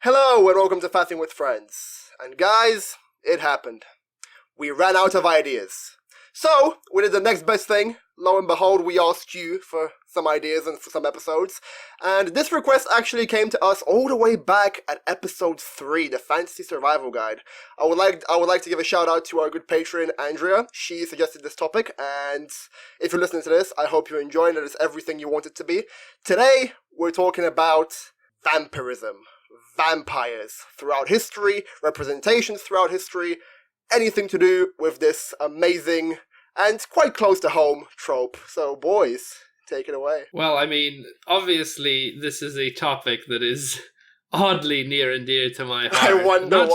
Hello and welcome to Faffing with Friends. And guys, it happened. We ran out of ideas. So, we did the next best thing. Lo and behold, we asked you for some ideas and for some episodes. And this request actually came to us all the way back at episode 3, the Fantasy Survival Guide. I would like to give a shout out to our good patron, Andrea. She suggested this topic, and if you're listening to this, I hope you're enjoying it. It's everything you want it to be. Today, we're talking about vampirism. Vampires throughout history, representations throughout history, anything to do with this amazing and quite close to home trope. So, boys, take it away. Well, I mean, obviously, this is a topic that is oddly near and dear to my heart. I wonder why.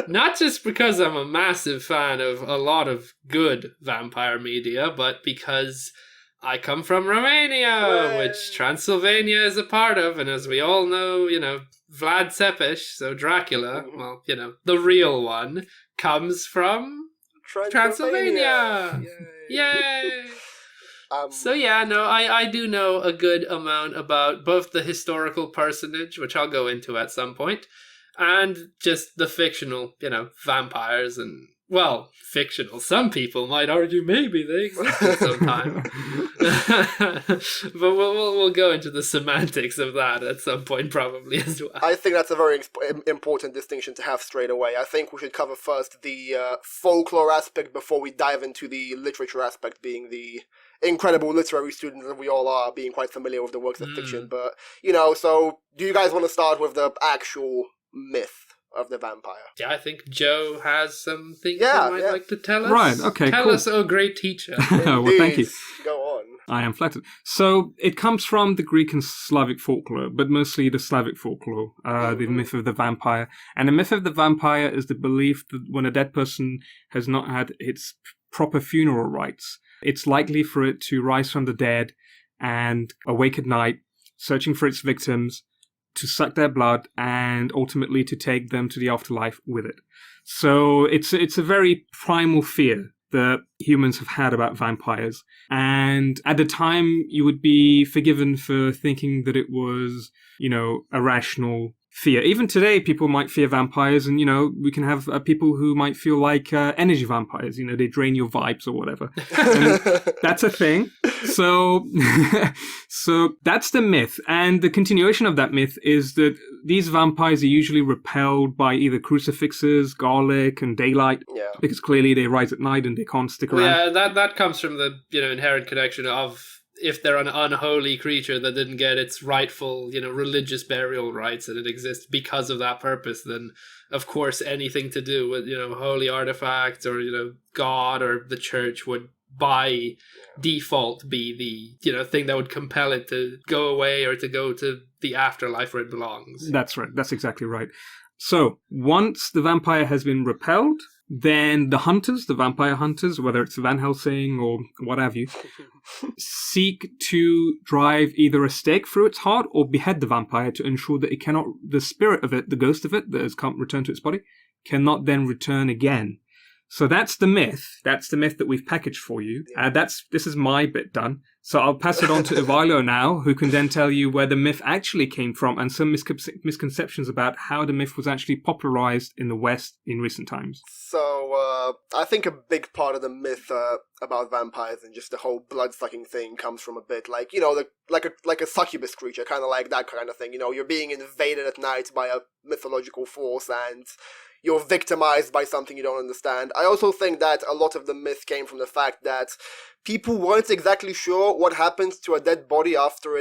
Not just because I'm a massive fan of a lot of good vampire media, but because I come from Romania, which Transylvania is a part of, and as we all know, Vlad Tepes, so Dracula, well, the real one, comes from Transylvania. Yay! I do know a good amount about both the historical personage, which I'll go into at some point, and just the fictional, vampires and, well, fictional. Some people might argue maybe they existed sometime. But we'll go into the semantics of that at some point probably as well. I think that's a very important distinction to have straight away. I think we should cover first the folklore aspect before we dive into the literature aspect, being the incredible literary students that we all are, being quite familiar with the works of fiction. But, so do you guys want to start with the actual myth of the vampire? Yeah, I think Joe has some things he might like to tell us. Right, okay, Tell cool. us, oh great teacher. Well, thank you. Go on. I am flattered. So, it comes from the Greek and Slavic folklore, but mostly the Slavic folklore, the myth of the vampire. And the myth of the vampire is the belief that when a dead person has not had its proper funeral rites, it's likely for it to rise from the dead and awake at night, searching for its victims, to suck their blood, and ultimately to take them to the afterlife with it. So it's a very primal fear that humans have had about vampires. And at the time, you would be forgiven for thinking that it was, a rational fear. Even today, people might fear vampires, and, we can have people who might feel like energy vampires. They drain your vibes or whatever. And that's a thing. So, so that's the myth. And the continuation of that myth is that these vampires are usually repelled by either crucifixes, garlic, and daylight. Yeah. Because clearly they rise at night and they can't stick around. Yeah, that comes from the, inherent connection of if they're an unholy creature that didn't get its rightful, religious burial rites and it exists because of that purpose, then of course anything to do with, holy artifacts or, God or the church would by default be the, thing that would compel it to go away or to go to the afterlife where it belongs. That's right. That's exactly right. So once the vampire has been repelled, then the hunters, the vampire hunters, whether it's Van Helsing or what have you, seek to drive either a stake through its heart or behead the vampire to ensure that the spirit of it, the ghost of it that has come returned to its body, cannot then return again. So that's the myth. That's the myth that we've packaged for you. This is my bit done. So I'll pass it on to Ivaylo now, who can then tell you where the myth actually came from and some misconceptions about how the myth was actually popularized in the West in recent times. So I think a big part of the myth about vampires and just the whole blood-sucking thing comes from a bit like, like a succubus creature, kind of like that kind of thing. You're being invaded at night by a mythological force and you're victimized by something you don't understand. I also think that a lot of the myth came from the fact that people weren't exactly sure what happens to a dead body after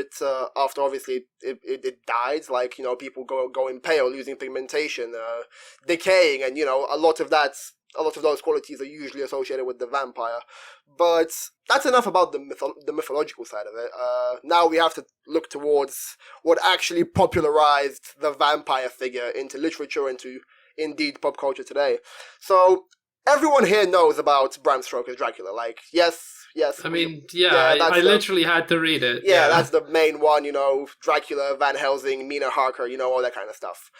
obviously it dies. Like, people go impale, losing pigmentation, decaying, and, a lot of those qualities are usually associated with the vampire. But that's enough about the mythological side of it. Now we have to look towards what actually popularized the vampire figure into literature, into indeed pop culture today. So everyone here knows about Bram Stoker's Dracula. Like, yes, Yes. I mean, that's I literally had to read it. Yeah, that's the main one, Dracula, Van Helsing, Mina Harker, all that kind of stuff.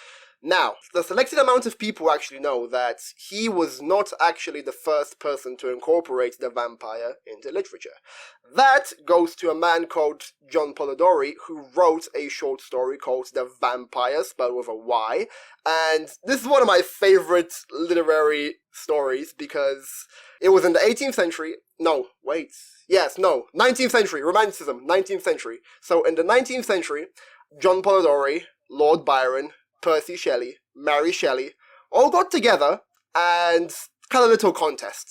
Now, the selected amount of people actually know that he was not actually the first person to incorporate the vampire into literature. That goes to a man called John Polidori, who wrote a short story called The Vampire, spelled with a Y, and this is one of my favorite literary stories because it was in the 18th century. 19th century, Romanticism, 19th century. So in the 19th century, John Polidori, Lord Byron, Percy Shelley, Mary Shelley, all got together and had a little contest.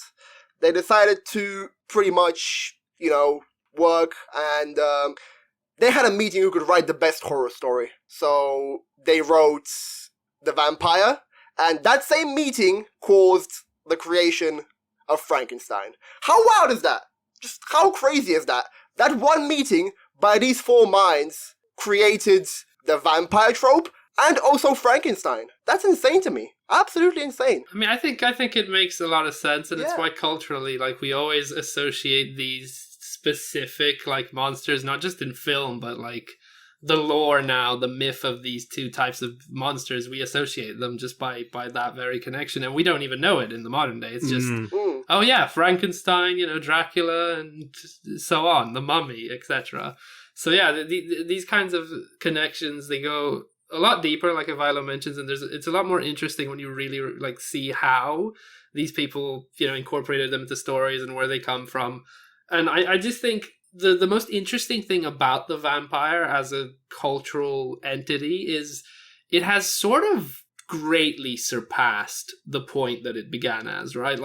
They decided to pretty much, work, and they had a meeting who could write the best horror story. So they wrote The Vampire, and that same meeting caused the creation of Frankenstein. How wild is that? Just how crazy is that? That one meeting by these four minds created the vampire trope and also Frankenstein. That's insane to me. Absolutely insane. I mean, I think it makes a lot of sense, and it's why culturally, we always associate these specific, monsters, not just in film, but, the lore now, the myth of these two types of monsters, we associate them just by that very connection, and we don't even know it in the modern day. It's just, oh yeah, Frankenstein, Dracula, and so on, the Mummy, etc. So yeah, these kinds of connections, they go a lot deeper, like Ivaylo mentions, and it's a lot more interesting when you really see how these people incorporated them into stories and where they come from. And I just think the most interesting thing about the vampire as a cultural entity is it has sort of greatly surpassed the point that it began as, right?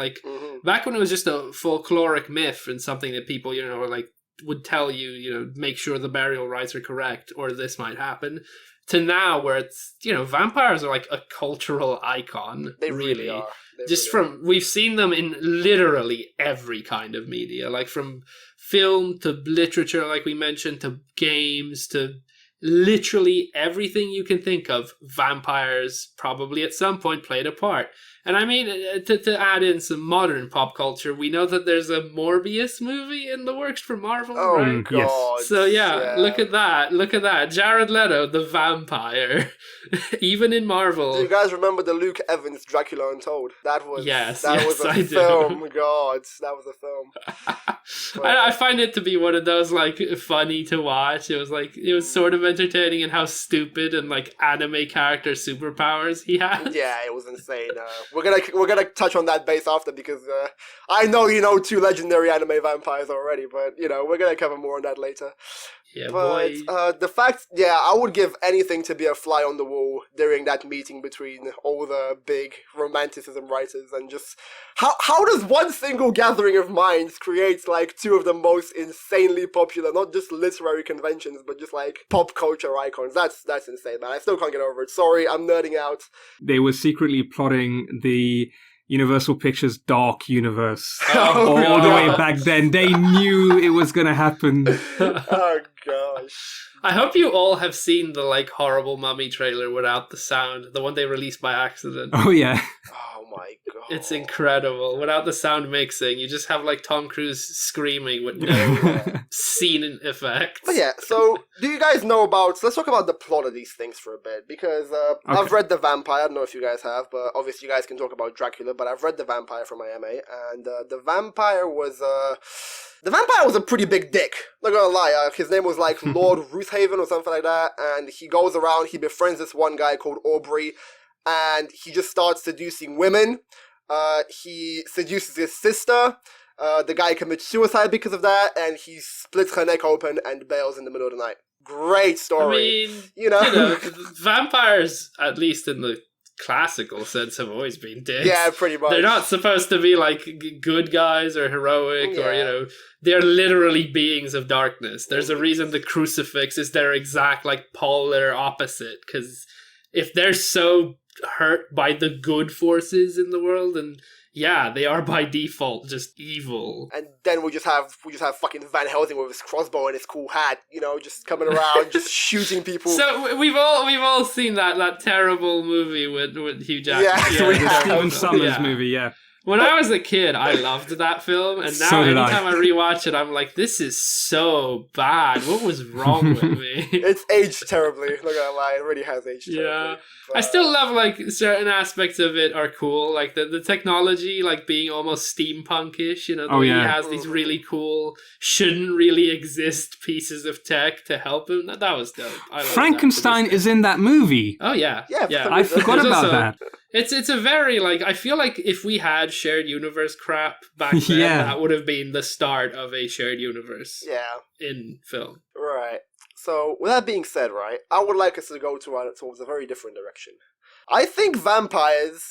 Back when it was just a folkloric myth and something that people would tell you, make sure the burial rites are correct or this might happen, to now where it's, vampires are a cultural icon. They really are. We've seen them in literally every kind of media, from film to literature, like we mentioned, to games, to literally everything you can think of. Vampires probably at some point played a part. And I mean, to add in some modern pop culture, we know that there's a Morbius movie in the works for Marvel, right? God. Yes. So yeah, look at that. Jared Leto, the vampire, even in Marvel. Do you guys remember the Luke Evans Dracula Untold? That was a I film. do. God, that was a film. I find it to be one of those funny to watch. It was sort of entertaining in how stupid and anime character superpowers he had. Yeah, it was insane. We're gonna touch on that base after because I know you know two legendary anime vampires already, but we're gonna cover more on that later. Yeah, but boy. The fact, I would give anything to be a fly on the wall during that meeting between all the big romanticism writers, and just how does one single gathering of minds create two of the most insanely popular, not just literary conventions, but just pop culture icons? That's insane, man. I still can't get over it. Sorry, I'm nerding out. They were secretly plotting the Universal Pictures Dark Universe Oh, all the way God. back then. They knew it was going to happen. Oh gosh. I hope you all have seen the horrible Mummy trailer without the sound, the one they released by accident. Oh, yeah. Oh my god. It's incredible. Without the sound mixing, you just have Tom Cruise screaming with no scene effects. But yeah, so do you guys know let's talk about the plot of these things for a bit, because I've read The Vampire. I don't know if you guys have, but obviously you guys can talk about Dracula, but I've read The Vampire from my MA, and The Vampire was a pretty big dick. Not gonna lie, his name was Lord Ruthhaven or something like that, and he goes around, he befriends this one guy called Aubrey, and he just starts seducing women. He seduces his sister. The guy commits suicide because of that, and he splits her neck open and bails in the middle of the night. Great story. I mean, vampires, at least in the classical sense, have always been dicks. Yeah, pretty much. They're not supposed to be good guys or heroic or, they're literally beings of darkness. There's a reason the crucifix is their exact polar opposite, because if they're so hurt by the good forces in the world, and they are by default just evil. And then we just have fucking Van Helsing with his crossbow and his cool hat, just coming around, just shooting people. So we've all seen that terrible movie with Hugh Jackman. Yeah, we have. Stephen Summers movie, yeah. When I was a kid, I loved that film, and now So did I. anytime I rewatch it, I'm like, this is so bad. What was wrong with me? It's aged terribly. Not gonna lie, it really has aged Yeah. terribly. I still love, like, certain aspects of it are cool. Like, the technology, like, being almost steampunkish, you know, the Oh, way he yeah. has these really cool, shouldn't really exist pieces of tech to help him. That was dope. I love Frankenstein that to this is day. in that movie. Oh, yeah. Yeah, for some I reason. forgot There's about also- that. It's a very, like, I feel like if we had shared universe crap back then, Yeah. that would have been the start of a shared universe Yeah, in film. right. So, with that being said, right, I would like us to go towards a very different direction. I think vampires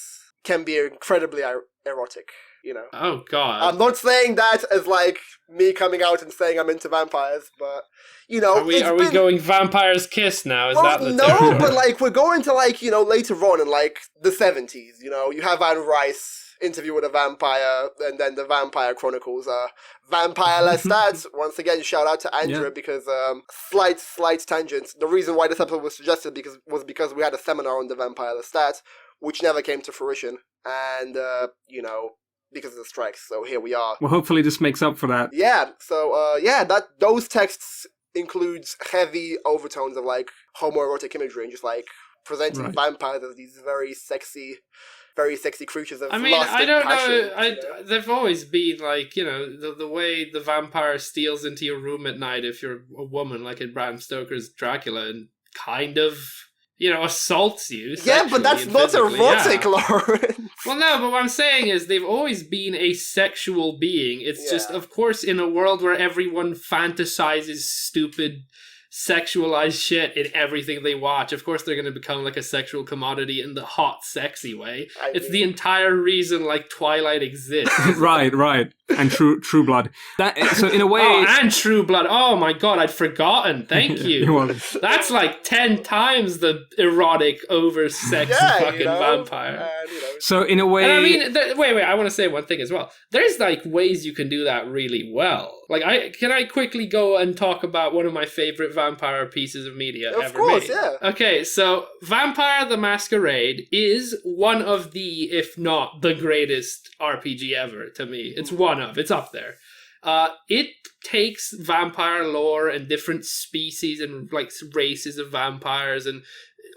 can be incredibly erotic, you know. Oh, God. I'm not saying that as, like, me coming out and saying I'm into vampires, but, you know, Are we going Vampire's Kiss now? Is that the no, territory? but, like, we're going to, like, you know, later on in, like, the 70s, you know, you have Anne Rice interview with a vampire, and then the Vampire Chronicles, Vampire Lestat. Once again, shout out to Andrea, Yeah. because, slight tangent. The reason why this episode was suggested was because we had a seminar on the Vampire Lestat, which never came to fruition, and, you know, because of the strikes, so here we are. Well, hopefully this makes up for that. Yeah, so, those texts includes heavy overtones of, like, homoerotic imagery, and just, like, presenting Right. vampires as these very sexy creatures of I mean, lust I and don't passion. know. You know? They've always been like, you know, the way the vampire steals into your room at night if you're a woman, like in Bram Stoker's Dracula, and kind of, you know, assaults you. Yeah, but that's not physically, erotic, yeah. Lauren. Well, no, but what I'm saying is they've always been a sexual being. It's just, Yeah. of course, in a world where everyone fantasizes stupid, sexualized shit in everything they watch, of course they're going to become like a sexual commodity in the hot, sexy way. It's the entire reason, like, Twilight exists. right. And True Blood. So in a way, Oh, it's- and True Blood. Oh my god, I'd forgotten. Thank you. Well, That's like 10 times the erotic, over-sexed fucking you know, vampire. and, you know, so in a way, And I mean, wait, I want to say one thing as well. There's like ways you can do that really well. Like, can I quickly go and talk about one of my favorite vampire pieces of media Of ever course, made? yeah. Okay, so Vampire the Masquerade is one of the, if not the greatest RPG ever to me. It's it's up there. It takes vampire lore and different species and like races of vampires and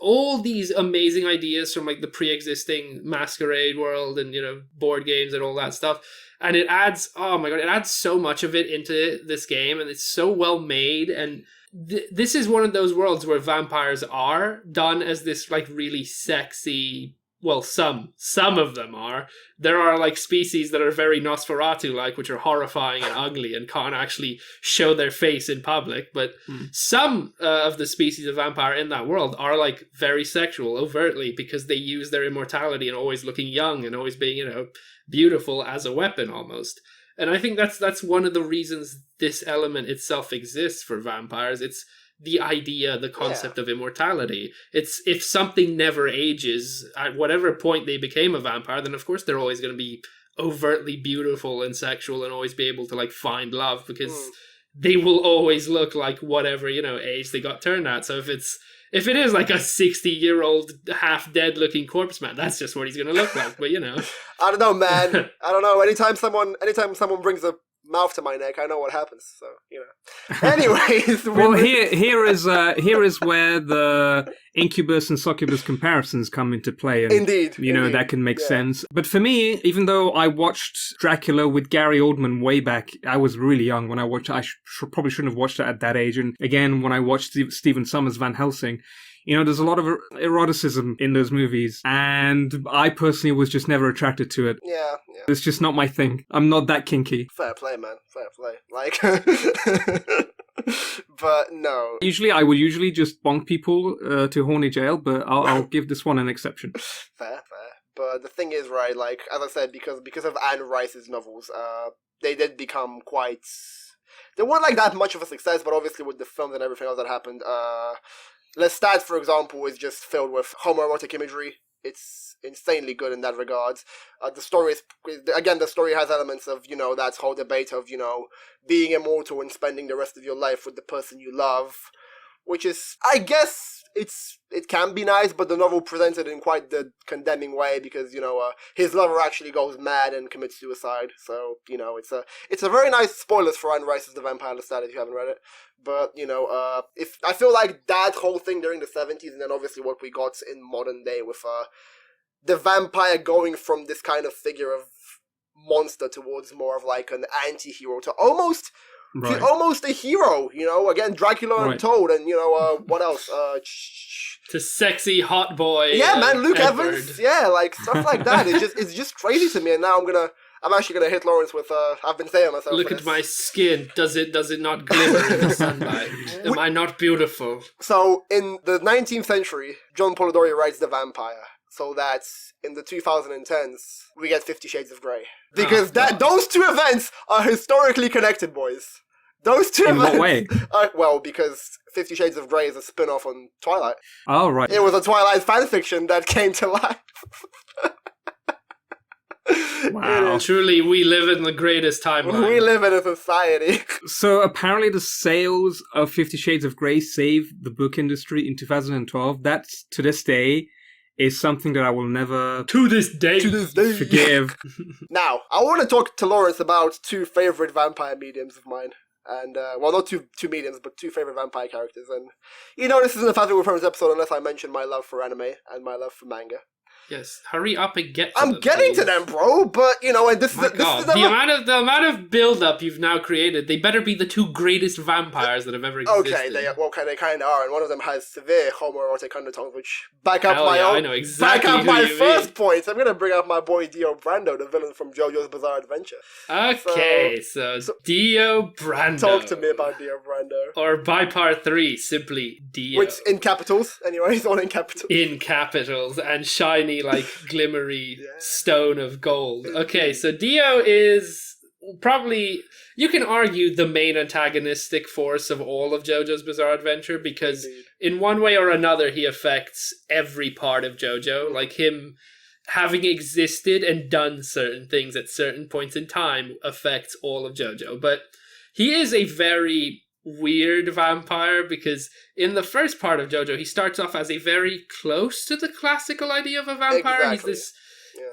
all these amazing ideas from like the pre-existing Masquerade world and, you know, board games and all that stuff. And it adds, oh my god, it adds so much of it into this game, and it's so well made. And this is one of those worlds where vampires are done as this like really sexy. Well, some of them are. There are like species that are very Nosferatu-like, which are horrifying and ugly and can't actually show their face in public. But some of the species of vampire in that world are like very sexual, overtly, because they use their immortality and always looking young and always being, you know, beautiful as a weapon almost. And I think that's one of the reasons this element itself exists for vampires. It's the idea, the concept of immortality. It's if something never ages, at whatever point they became a vampire, then of course they're always going to be overtly beautiful and sexual and always be able to like find love, because they will always look like whatever, you know, age they got turned at. So if it is like a 60-year-old half dead looking corpse man, that's just what he's going to look like. But you know, I don't know, man. I don't know. Anytime someone brings a mouth to my neck, I know what happens. So, you know. Anyways, well, here is where the incubus and succubus comparisons come into play. And, Indeed. You know, that can make sense. But for me, even though I watched Dracula with Gary Oldman way back, I was really young when I watched it. I probably shouldn't have watched it at that age. And again, when I watched Stephen Sommers' Van Helsing, you know, there's a lot of eroticism in those movies, and I personally was just never attracted to it. Yeah. It's just not my thing. I'm not that kinky. Fair play, man. Fair play. Like, but no. I would usually just bonk people to Horny Jail, but I'll give this one an exception. Fair. But the thing is, right, like, as I said, because of Anne Rice's novels, they did become quite... They weren't, like, that much of a success, but obviously with the films and everything else that happened, Lestat, for example, is just filled with homoerotic imagery. It's insanely good in that regard. The story has elements of, you know, that whole debate of, you know, being immortal and spending the rest of your life with the person you love, which is, I guess, it can be nice, but the novel presents it in quite the condemning way because his lover actually goes mad and commits suicide. So it's a very nice spoilers for Anne Rice's The Vampire Lestat if you haven't read it. But if I feel like that whole thing during the 70s, and then obviously what we got in modern day with the vampire going from this kind of figure of monster towards more of like an anti-hero to almost a hero, again, Dracula Untold, and what else? To sexy hot boy. Yeah, man, Luke Edward. Evans. Yeah, like stuff like that. It's just crazy to me, and now I'm actually gonna hit Lawrence with I've been saying myself. Look at my skin. Does it not glimmer in the sunlight? Am I not beautiful? So in the 19th century, John Polidori writes The Vampire. So that's in the 2010s, we get 50 Shades of Grey. Because those two events are historically connected, boys. Those two events. In what way? Well, because 50 Shades of Grey is a spin-off on Twilight. Oh, right. It was a Twilight fanfiction that came to life. Wow. Truly, we live in the greatest timeline. We live in a society. So apparently the sales of 50 Shades of Grey saved the book industry in 2012. That's, to this day, is something that I will never To this day. forgive. Now, I want to talk to Lawrence about two favorite vampire mediums of mine. And, well, not two mediums, but two favorite vampire characters. And, this isn't a Faffing with Friends episode unless I mention my love for anime and my love for manga. Yes, hurry up and get to I'm them, getting please. to them, bro, but, and this My is... God, the amount of build-up you've now created, they better be the two greatest vampires that have ever existed. Okay, they kind of are, and one of them has severe homoerotic undertones, which back up I know exactly back up my who you first mean. point. I'm gonna bring up my boy Dior Brando, the villain from JoJo's Bizarre Adventure. Okay, so Dior Brando. Talk to me about Dior Brando. Or by part 3, simply Dio. Which, in capitals, anyway, it's all in capitals. In capitals and shiny, like, glimmery stone of gold. Okay, so Dio is probably, you can argue, the main antagonistic force of all of JoJo's Bizarre Adventure because in one way or another he affects every part of JoJo. Like him having existed and done certain things at certain points in time affects all of JoJo. But he is a very weird vampire because in the first part of JoJo he starts off as a very close to the classical idea of a vampire. Exactly. He's this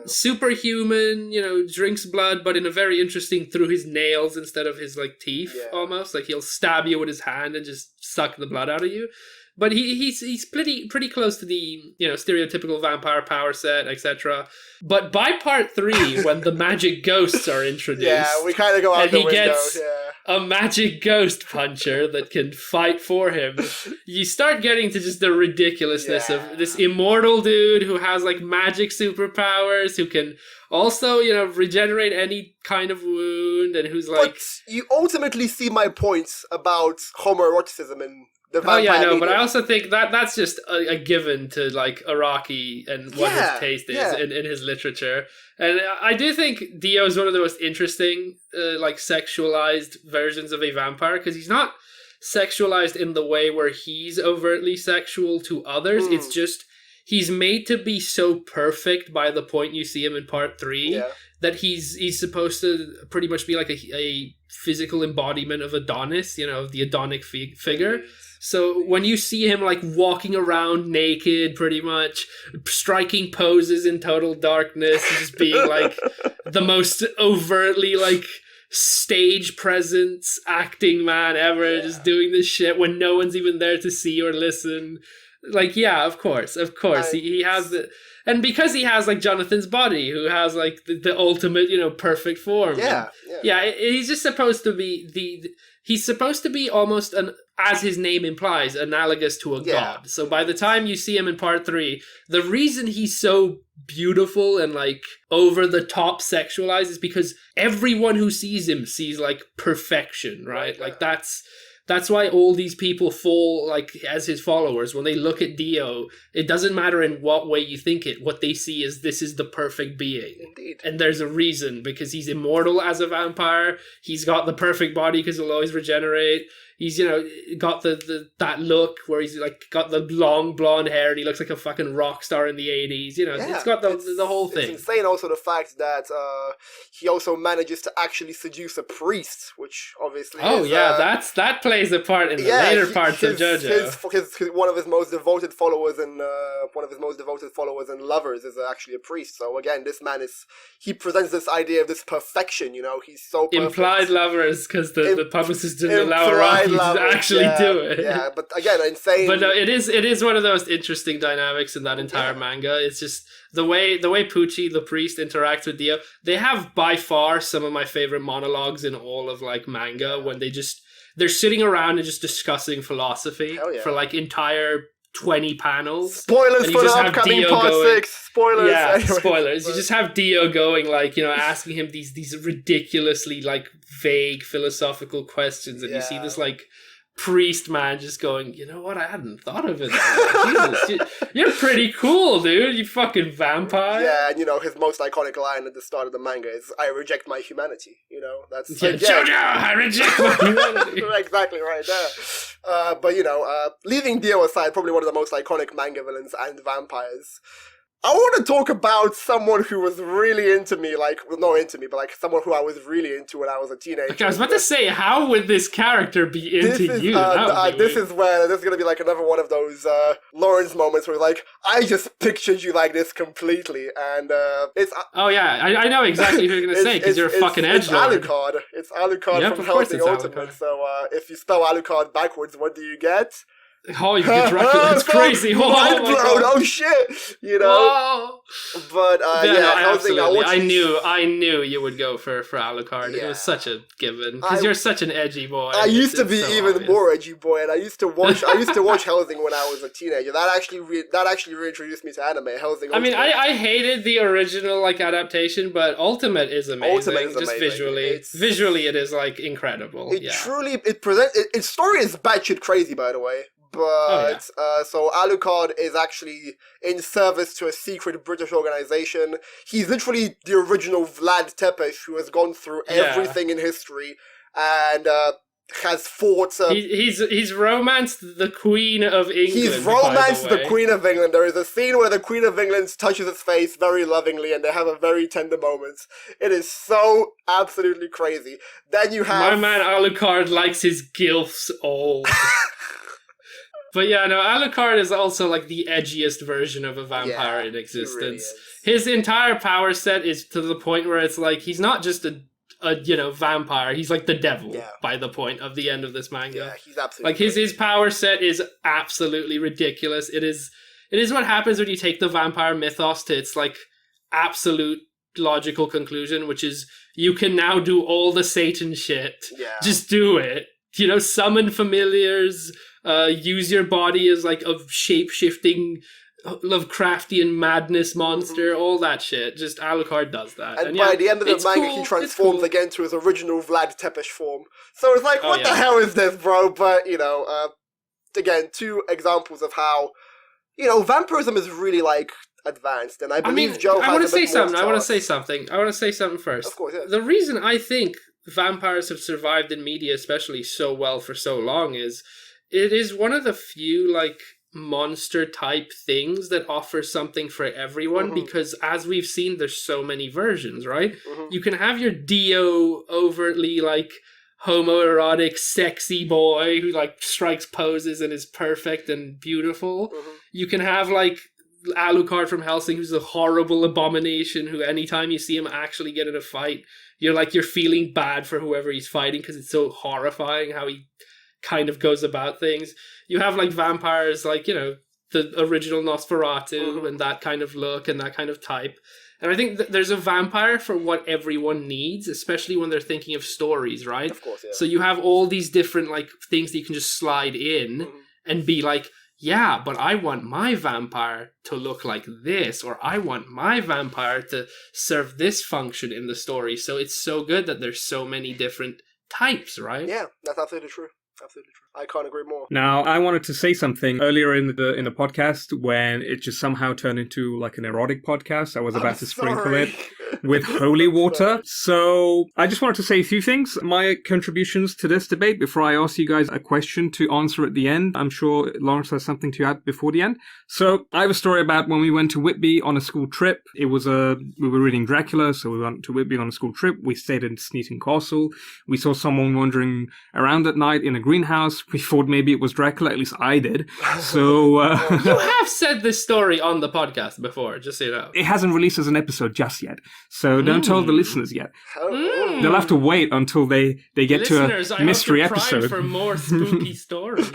superhuman, drinks blood, but in a very interesting through his nails instead of his like teeth almost. Like he'll stab you with his hand and just suck the blood out of you. But he's pretty close to the stereotypical vampire power set, etc. But by part 3, when the magic ghosts are introduced, we kind of go out and the he window. gets a magic ghost puncher that can fight for him, you start getting to just the ridiculousness of this immortal dude who has like magic superpowers, who can also regenerate any kind of wound, and who's like. But you ultimately see my points about homoeroticism in the vampire. Oh yeah, no, medium. but I also think that's just a given to like Araki and what his taste is in his literature. And I do think Dio is one of the most interesting like sexualized versions of a vampire because he's not sexualized in the way where he's overtly sexual to others. It's just he's made to be so perfect by the point you see him in part 3 that he's supposed to pretty much be like a physical embodiment of Adonis, of the Adonic figure. So when you see him like walking around naked, pretty much striking poses in total darkness, just being like the most overtly like stage presence acting man ever, just doing this shit when no one's even there to see or listen. Like, yeah, of course, he has the, and because he has like Jonathan's body, who has like the ultimate, perfect form. He's just supposed to be he's supposed to be almost as his name implies, analogous to a god. So by the time you see him in part 3, the reason he's so beautiful and like over the top sexualized is because everyone who sees him sees like perfection, right? Like that's why all these people fall like as his followers. When they look at Dio, it doesn't matter in what way you think it. What they see is this is the perfect being. Indeed. And there's a reason, because he's immortal as a vampire. He's got the perfect body because he'll always regenerate. he's got that look where he's like got the long blonde hair and he looks like a fucking rock star in the 80s. It's got the whole thing. It's insane. Also, the fact that he also manages to actually seduce a priest, which obviously that plays a part in the later parts of JoJo. His one of his most devoted followers and lovers is actually a priest. So again, this man he presents this idea of this perfection. He's so perfect. Implied lovers, because the publicist didn't allow Rocky to actually do it. Yeah, but again, insane. But no, it is one of those interesting dynamics in that entire manga. It's just the way Pucci, the priest, interacts with Dio. They have by far some of my favorite monologues in all of like manga when they're sitting around and just discussing philosophy for like entire 20 panels. Spoilers for the upcoming part 6. Spoilers. Yeah, anyway. Spoilers. You just have Dio going like, asking him these ridiculously like vague philosophical questions, and you see this like priest man just going, you know what, I hadn't thought of it that way. Jesus, you're pretty cool, dude, you fucking vampire. Yeah, and his most iconic line at the start of the manga is, I reject my humanity. That's JoJo, I reject my humanity. Exactly right there. But leaving Dio aside, probably one of the most iconic manga villains and vampires, I want to talk about someone who was really into me, but like someone who I was really into when I was a teenager. Okay, I was about to say, how would this character be into you? This is going to be like another one of those Lawrence moments where like, I just pictured you like this completely, and it's... oh yeah, I know exactly who you're going to say, because you're a fucking edgelord. It's Alucard from Hellsing Ultimate, so if you spell Alucard backwards, what do you get? Oh, you get Dracula. That's crazy. Mind blown. Oh shit. Whoa. But absolutely. I knew you would go for Alucard. Yeah. It was such a given because you're such an edgy boy. I used to be even more edgy boy, and I used to watch Hellsing when I was a teenager. That actually reintroduced me to anime. Hellsing. I mean, I hated the original like adaptation, but Ultimate is amazing. Visually, it is like incredible. Its story is batshit crazy, by the way. But so Alucard is actually in service to a secret British organization. He's literally the original Vlad Tepes, who has gone through everything in history and has fought. He's romanced the Queen of England. He's romanced the Queen of England. There is a scene where the Queen of England touches his face very lovingly, and they have a very tender moment. It is so absolutely crazy. Then you have my man Alucard likes his gilfs old. But yeah, no, Alucard is also like the edgiest version of a vampire in existence. Really his entire power set is to the point where it's like he's not just a vampire, he's like the devil by the point of the end of this manga. Yeah, he's absolutely like his power set is absolutely ridiculous. It is what happens when you take the vampire mythos to its like absolute logical conclusion, which is you can now do all the Satan shit. Yeah. Just do it. Summon familiars, use your body as like a shape-shifting Lovecraftian madness monster, all that shit. Just Alucard does that. And by the end of the manga, he transforms again to his original Vlad Tepes form. So it's like, what the hell is this, bro? But, again, 2 examples of how, vampirism is really like advanced, and I believe Joe has I want to say something first. Of course, yes. The reason I think vampires have survived in media especially so well for so long is it is one of the few like monster type things that offer something for everyone, because as we've seen, there's so many versions, right? You can have your Dio overtly like homoerotic sexy boy who like strikes poses and is perfect and beautiful. You can have like Alucard from Hellsing, who's a horrible abomination who anytime you see him actually get in a fight, you're feeling bad for whoever he's fighting because it's so horrifying how he kind of goes about things. You have like vampires like, the original Nosferatu and that kind of look and that kind of type. And I think there's a vampire for what everyone needs, especially when they're thinking of stories, right? Of course, yeah. So you have all these different like things that you can just slide in and be like, yeah, but I want my vampire to look like this, or I want my vampire to serve this function in the story. So it's so good that there's so many different types, right? Yeah, that's absolutely true. Absolutely true. I can't agree more. Now, I wanted to say something earlier in the podcast when it just somehow turned into like an erotic podcast. I was about to sprinkle it. with holy water. So I just wanted to say a few things. My contributions to this debate before I ask you guys a question to answer at the end. I'm sure Lawrence has something to add before the end. So I have a story about when we went to Whitby on a school trip. We were reading Dracula, so we went to Whitby on a school trip. We stayed in Sneaton Castle. We saw someone wandering around at night in a greenhouse. We thought maybe it was Dracula, at least I did. So You have said this story on the podcast before, just so you know. It hasn't released as an episode just yet, so don't tell the listeners yet. Oh. They'll have to wait until they get Listeners, to a mystery I hope you're primed episode. for more spooky stories.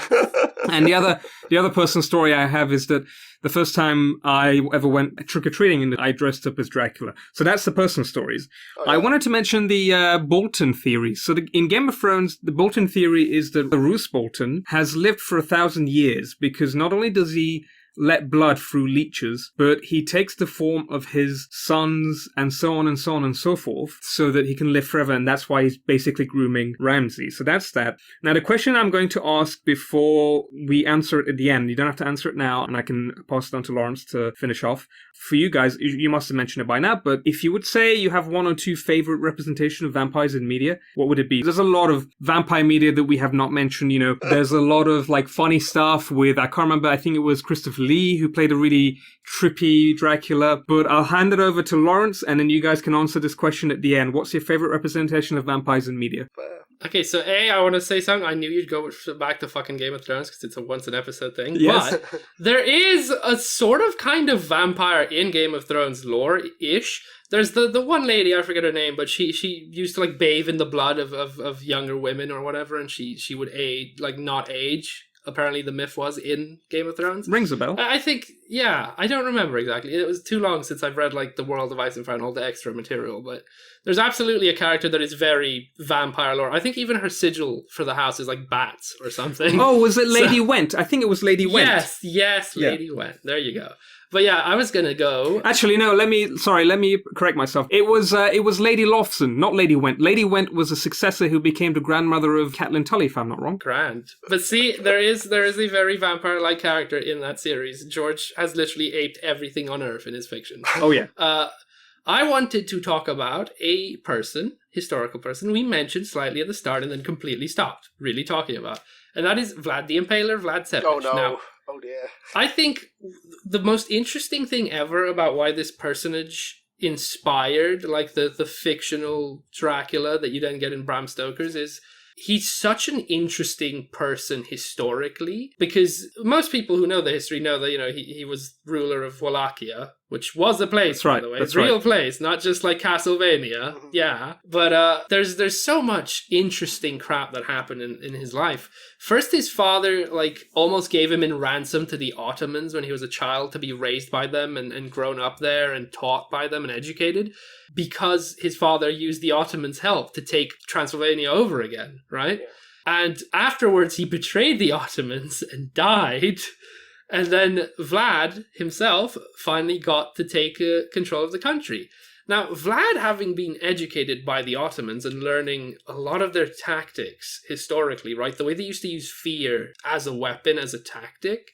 And the other personal story I have is that the first time I ever went trick-or-treating, I dressed up as Dracula. So that's the personal stories. Oh, yeah. I wanted to mention the Bolton theory. So in Game of Thrones, the Bolton theory is that Roose Bolton has lived for 1,000 years because not only does he let blood through leeches, but he takes the form of his sons and so on and so on and so forth so that he can live forever, and that's why he's basically grooming Ramsay. So that's that. Now the question I'm going to ask before we answer it at the end, you don't have to answer it now, and I can pass it on to Lawrence to finish off. For you guys, you must have mentioned it by now, but if you would say you have one or two favorite representation of vampires in media, what would it be? There's a lot of vampire media that we have not mentioned, you know. There's a lot of like funny stuff with, I can't remember, I think it was Christopher Lee who played a really trippy Dracula, but I'll hand it over to Lawrence and then you guys can answer this question at the end. What's your favorite representation of vampires in media? Okay, so I want to say something. I knew you'd go back to fucking Game of Thrones because it's a once an episode thing. Yes. But there is a sort of kind of vampire in Game of Thrones lore-ish. There's the one lady, I forget her name, but she used to like bathe in the blood of younger women or whatever, and she would not age. Apparently the myth was in Game of Thrones. Rings a bell. I think, yeah, I don't remember exactly. It was too long since I've read like The World of Ice and Fire and all the extra material, but there's absolutely a character that is very vampire lore. I think even her sigil for the house is like bats or something. Oh, was it Lady Went? I think it was Lady Went. Yes, Yeah. Lady Went. There you go. But yeah, I was gonna go. Actually, no. Let me correct myself. It was Lady Lothston, not Lady Went. Lady Went was a successor who became the grandmother of Catelyn Tully, if I'm not wrong. Grand. But see, there is a very vampire-like character in that series. George has literally aped everything on Earth in his fiction. Oh yeah. I wanted to talk about a person, historical person, we mentioned slightly at the start and then completely stopped really talking about. And that is Vlad the Impaler, Vlad Tepes. Oh no. Now, Oh dear. I think the most interesting thing ever about why this personage inspired like the fictional Dracula that you then get in Bram Stoker's is he's such an interesting person historically, because most people who know the history know that, you know, he was ruler of Wallachia, which was a place, That's right, by the way. that's Real right. place, not just like Castlevania. Mhm. Yeah. But there's so much interesting crap that happened in his life. First, his father like almost gave him in ransom to the Ottomans when he was a child to be raised by them and grown up there and taught by them and educated, because his father used the Ottomans' help to take Transylvania over again, right? Yeah. And afterwards he betrayed the Ottomans and died. And then Vlad himself finally got to take control of the country. Now, Vlad, having been educated by the Ottomans and learning a lot of their tactics historically, right? The way they used to use fear as a weapon, as a tactic,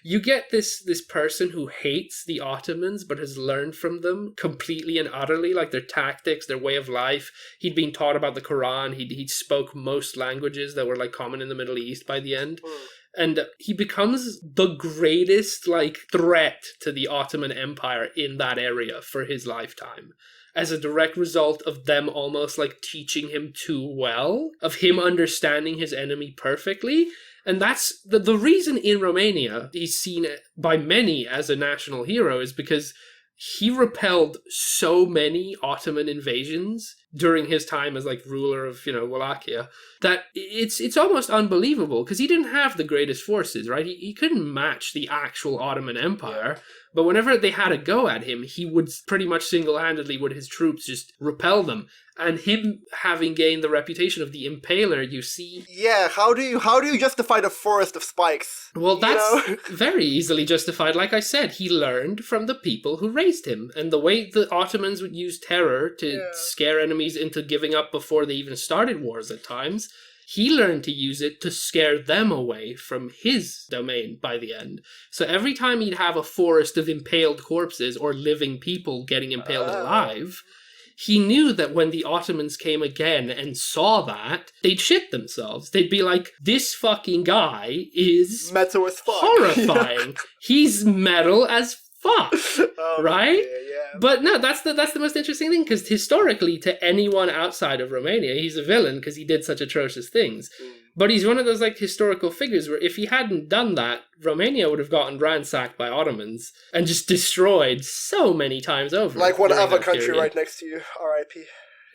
you get this person who hates the Ottomans but has learned from them completely and utterly, like their tactics, their way of life. He'd been taught about the Quran. He spoke most languages that were like common in the Middle East by the end. And he becomes the greatest like threat to the Ottoman Empire in that area for his lifetime, as a direct result of them almost like teaching him too well, of him understanding his enemy perfectly. And that's the reason in Romania he's seen by many as a national hero, is because he repelled so many Ottoman invasions during his time as like ruler of, you know, Wallachia, that it's almost unbelievable, because he didn't have the greatest forces, right? He couldn't match the actual Ottoman Empire. But whenever they had a go at him, he would pretty much single-handedly, with his troops, just repel them. And him having gained the reputation of the Impaler, you see... Yeah, how do you justify the forest of spikes? Well, that's You know? very easily justified. Like I said, he learned from the people who raised him. And the way the Ottomans would use terror to scare enemies into giving up before they even started wars at times, he learned to use it to scare them away from his domain by the end. So every time he'd have a forest of impaled corpses or living people getting impaled alive, he knew that when the Ottomans came again and saw that, they'd shit themselves. They'd be like, this fucking guy is Metal as fuck. horrifying. He's metal as fuck. Right? Yeah. But no, that's the most interesting thing, because historically, to anyone outside of Romania, he's a villain because he did such atrocious things. But he's one of those like historical figures where if he hadn't done that, Romania would have gotten ransacked by Ottomans and just destroyed so many times over. Like one during other that country period. right next to you, R.I.P.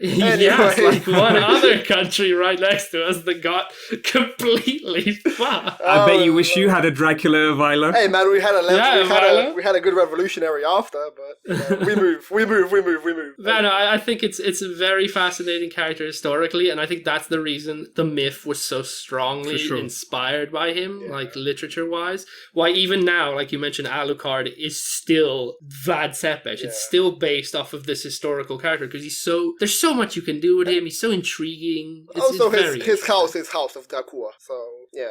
Yes, Anyway. like one other country right next to us that got completely fucked. I bet you wish you had a Dracula, Ivaylo. Hey man, we had Ivaylo. we had a good revolutionary after, but we move. No, I think it's a very fascinating character historically, and I think that's the reason the myth was so strongly For sure. inspired by him, like literature-wise. Why even now, like you mentioned, Alucard is still Vlad Tepes. It's still based off of this historical character because there's so much you can do with him. He's so intriguing. Also, it's his house is House of Dracula, so yeah.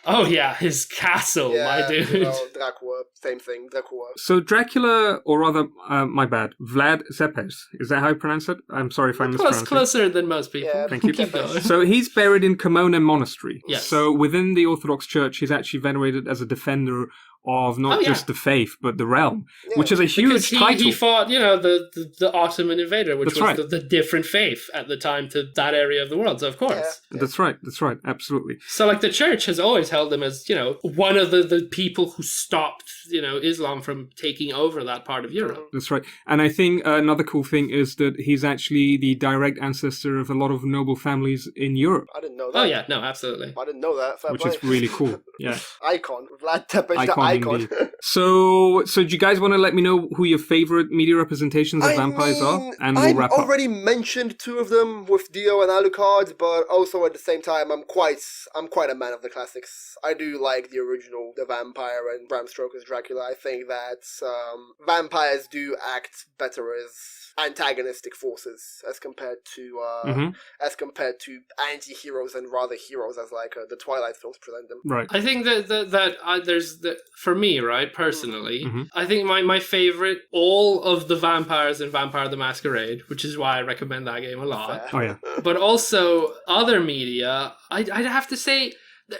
Oh yeah, his castle, my dude. You know, Dracula, same thing, Dracula. So Dracula, or rather, my bad, Vlad Tepes. Is that how you pronounce it? I'm sorry if I mispronounced it. Closer than most people. Yeah, Thank you. Keep going. So he's buried in Komona Monastery. Yes. So within the Orthodox Church, he's actually venerated as a defender of not just the faith, but the realm, which is a huge title. He fought, the Ottoman invader, which That's was right. the different faith at the time to that area of the world. So of course. Yeah. That's right, absolutely. So like the church has always held him as, one of the people who stopped, Islam from taking over that part of Europe. That's right. And I think another cool thing is that he's actually the direct ancestor of a lot of noble families in Europe. I didn't know that. Oh yeah, no, absolutely. I didn't know that. Fair Which play. is really cool. Yeah. Icon. Vlad Tepes, the Icon icon. indeed. So do you guys want to let me know who your favorite media representations of vampires are? And we'll I wrap up. already mentioned two of them with Dio and Alucard, but also at the same time, I'm quite a man of the classics. I do like the original, The Vampire and Bram Stoker's Dracula. I think that vampires do act better as antagonistic forces as compared to anti-heroes and rather heroes as like the Twilight films present them. Right. I think for me, right, personally, I think my favorite, all of the vampires in Vampire the Masquerade, which is why I recommend that game a lot. Oh, yeah. But also other media, I'd have to say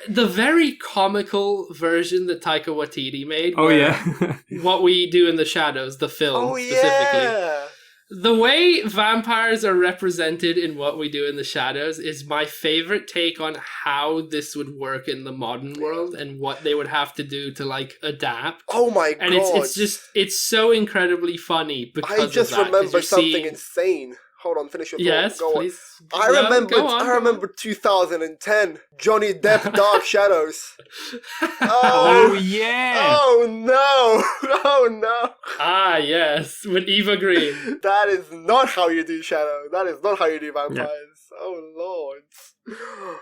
the very comical version that Taika Waititi made. Oh, yeah. What We Do in the Shadows, the film specifically. Yeah. The way vampires are represented in What We Do in the Shadows is my favorite take on how this would work in the modern world and what they would have to do to like adapt. Oh my god. And it's so incredibly funny because I just of that, 'cause remember you're something seeing- insane. Hold on, finish your thought. Yes, Go please. on. I remember 2010, Johnny Depp Dark Shadows. Oh, yeah. Oh no. Oh no. Ah, yes, with Eva Green. That is not how you do Shadow. That is not how you do vampires. Oh lord.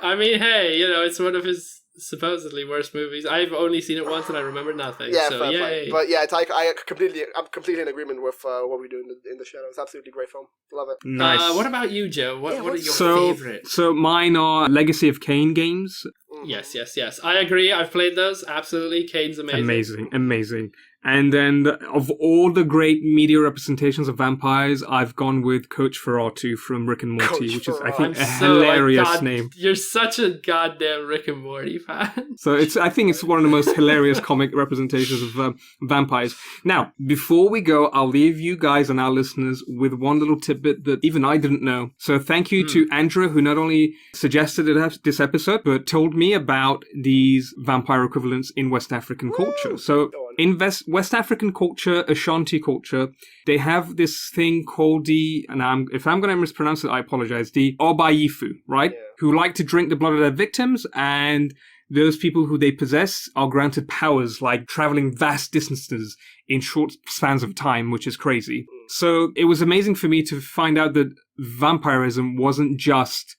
I mean, hey, it's one of his supposedly worst movies. I've only seen it once and I remember nothing. Yeah, so fair yay. play. But yeah, I'm completely in agreement with What We Do in the Shadows. Absolutely great film. Love it. Nice. What about you, Joe? What are your favorites? So mine are Legacy of Kain games. Yes. I agree. I've played those. Absolutely. Kane's amazing. Amazing. And then of all the great media representations of vampires, I've gone with Coach Ferratu from Rick and Morty, which is, I think, a hilarious name. You're such a goddamn Rick and Morty fan. So I think it's one of the most hilarious comic representations of vampires. Now, before we go, I'll leave you guys and our listeners with one little tidbit that even I didn't know. So thank you to Andrea, who not only suggested this episode, but told me about these vampire equivalents in West African culture. So in West African culture, Ashanti culture, they have this thing called if I'm going to mispronounce it, I apologize, the Obayifu, right? Yeah. Who like to drink the blood of their victims, and those people who they possess are granted powers like traveling vast distances in short spans of time, which is crazy. So it was amazing for me to find out that vampirism wasn't just,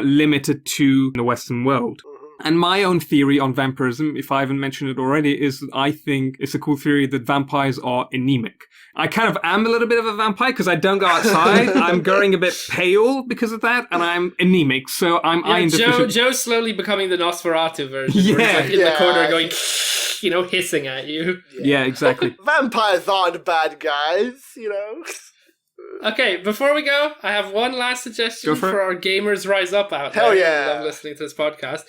limited to the Western world. And my own theory on vampirism, if I haven't mentioned it already, is that I think it's a cool theory that vampires are anemic. I kind of am a little bit of a vampire because I don't go outside. I'm growing a bit pale because of that, and I'm anemic, so I'm iron deficient. Joe's slowly becoming the Nosferatu version. Yeah, where he's like in the corner going, hissing at you. Yeah, exactly. Vampires aren't bad guys, Okay, before we go, I have one last suggestion Go for for our gamers rise up out Hell there yeah. who love listening to this podcast.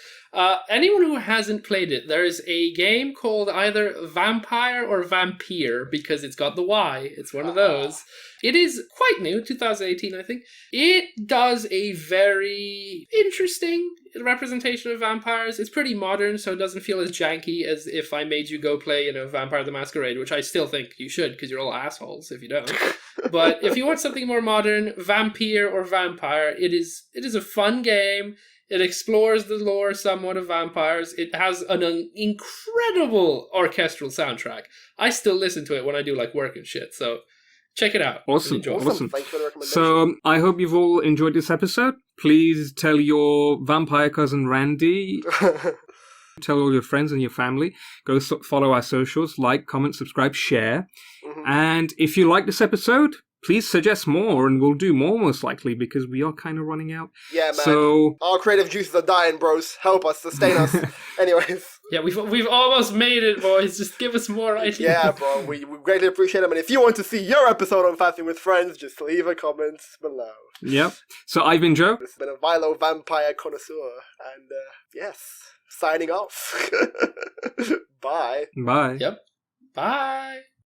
Anyone who hasn't played it, there is a game called either Vampire or Vampire, because it's got the Y. It's one of those. It is quite new, 2018, I think. It does a very interesting representation of vampires. It's pretty modern, so it doesn't feel as janky as if I made you go play, Vampire the Masquerade, which I still think you should, because you're all assholes if you don't. But if you want something more modern, Vampire or Vampire, it is a fun game. It explores the lore somewhat of vampires. It has an incredible orchestral soundtrack. I still listen to it when I do work and shit, so check it out. Awesome. Enjoy. Awesome. Thanks for the recommendation. So I hope you've all enjoyed this episode. Please tell your vampire cousin Randy. Tell all your friends and your family. Go follow our socials, like, comment, subscribe, share. And if you like this episode, please suggest more, and we'll do more most likely, because we are kind of running out. Yeah, man. So our creative juices are dying, bros. Help us, sustain us. Anyways. Yeah, we've almost made it, boys. Just give us more ideas. Yeah, bro. We greatly appreciate them. And if you want to see your episode on Faffing with Friends, just leave a comment below. Yep. So I've been Joe. This has been a Ivaylo vampire connoisseur. And, yes, signing off. Bye. Bye. Yep. Bye.